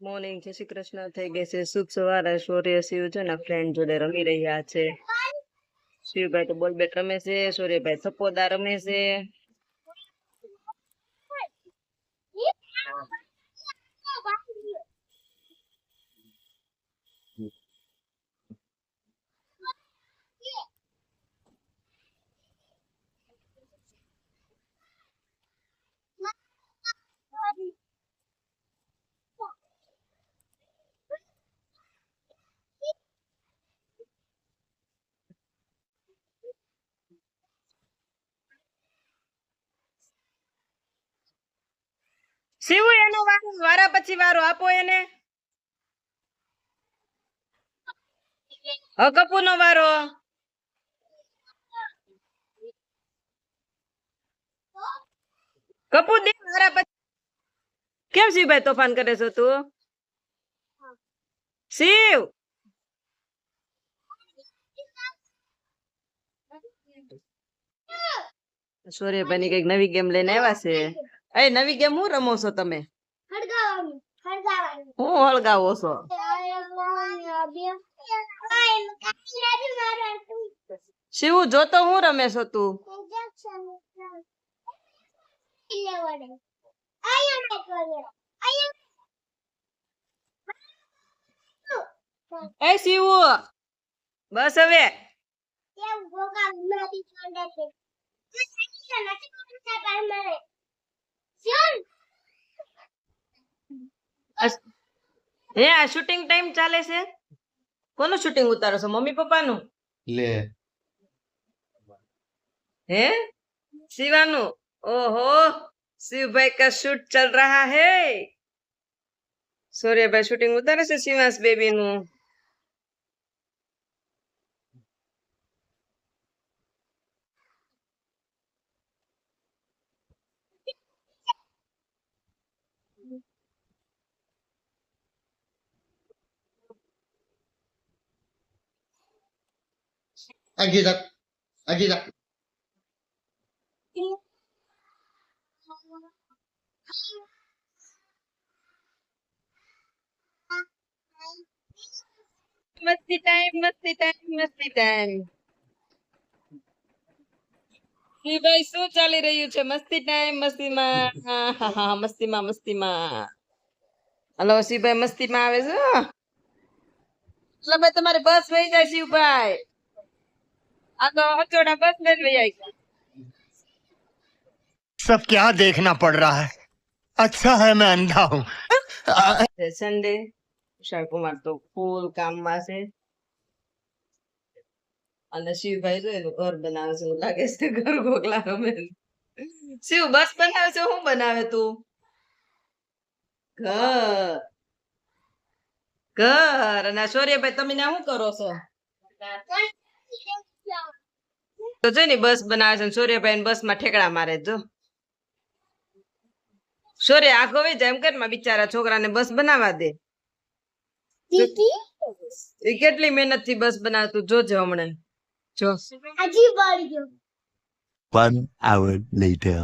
Morning, જય શ્રી કૃષ્ણ. થઈ ગઈ છે શુભ સવારે. સૂર્ય શિવ છે ને ફ્રેન્ડ જોડે રમી રહ્યા છે. શિવભાઈ તો બોલ બેટ રમે છે, સૂર્યભાઈ થપ્પોદા રમે છે. શિવ એનો વારો, વારા પછી વારો આપો એને. કપુ નો વારો. કપુ દે વારા પછી. કેમ શિવભાઈ તોફાન કરે છો તું? શિવ સૂર્યભાઈ ની કઈક નવી ગેમ લઈને આવ્યા છે. એ નવી ગેમ હું રમો છો તમે? હું હળગાવો છો? શિવ જોતો હું રમે છો તું? એ શિવ બસ હવે. હે આ શૂટિંગ ટાઈમ ચાલે છે. કોનું શૂટિંગ ઉતારો છો? મમ્મી પપ્પાનું? ले હે શિવાનું? ओहो शिव भाई का शूट चल रहा है. सूर्य भाई शूटिंग उतारे से शिवांश बेबी नु. आगे तक आगे तक मस्ती टाइम मस्ती टाइम मस्ती टाइम. શિવ ભાઈ શું ચાલી રહ્યું છે? મસ્તી ટાઈમ મસ્તીમાં. હા મસ્તીમાં મસ્તીમાં. હલો શિવભાઈ મસ્તીમાં આવે છે. એટલે ભાઈ તમારે બસ વહી જાય શિવભાઈ. આ તો અચોડા બસ લઈને વહી આવી. सब क्या देखना पड़ रहा है। अच्छा है मैं अंधा हूँ। સન્ડે વિશાલ કુમાર તો ફૂલ કામમાં છે. અને શિવભાઈ જો એનું ઘર બનાવે છે. એવું લાગે છે ઘર ગોગલા રમે. શિવ બસ બનાવે છે. શું બનાવે તું? ઘર ઘર. અને સૂર્યભાઈ તમે ના શું કરો છો? તો જો ને બસ બનાવે છે. સૂર્યભાઈ બસ માં ઠેકડા મારે જો. સૂર્ય આખો વઈ જાય એમ કર બિચારા છોકરાને બસ બનાવવા દે. એ કેટલી મહેનત થી બસ બનાવતું જોજે હમણાં. જો 1 hour later.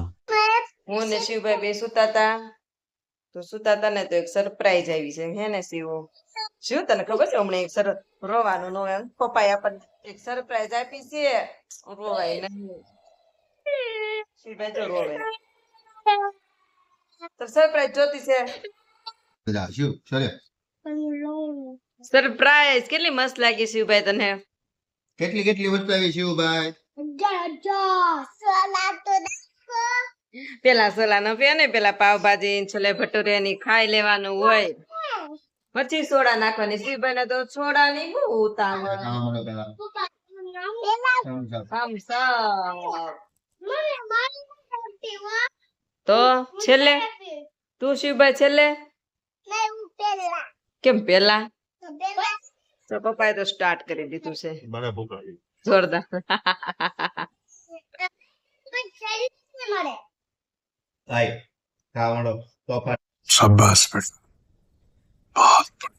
હું ને શિવભાઈ બે સુતા તા. તો સુતા તા ને તો એક સરપ્રાઈઝ આવી છે હે ને શિવ? શિવ તને ખબર છે હમણાં એક સરસ રોવાનું નો એમ પપ્પાએ આપણને એક સરપ્રાઈઝ આપી છે. રોવાય નહીં. શિવભાઈ જો રોવે. તો સરપ્રાઈઝ જોતી છે. બધા શું સરે સરપ્રાઈઝ કેટલી મસ્ત લાગી શિવભાઈ તને? કેટલી કેટલી વસ્તુ આવી શિવભાઈ? પેલા સોલા નો પે ને પેલા પાવભાજી છોલે ભટુરે ની ખાઈ લેવાનું હોય. પછી સોડા નાખવાની. શિવભાઈ ને તો સોડા ની બહુ ઉતાવળ. Thumbs up. તો છેલ્લે તું શિવભાઈ છેલ્લે કેમ પેલા? તો પપ્પાએ તો સ્ટાર્ટ કરી દીધું છે મને ભૂખ લાગી. જોરદાર. આય ખાવાનો તોફાન शाबाश बेटा बहुत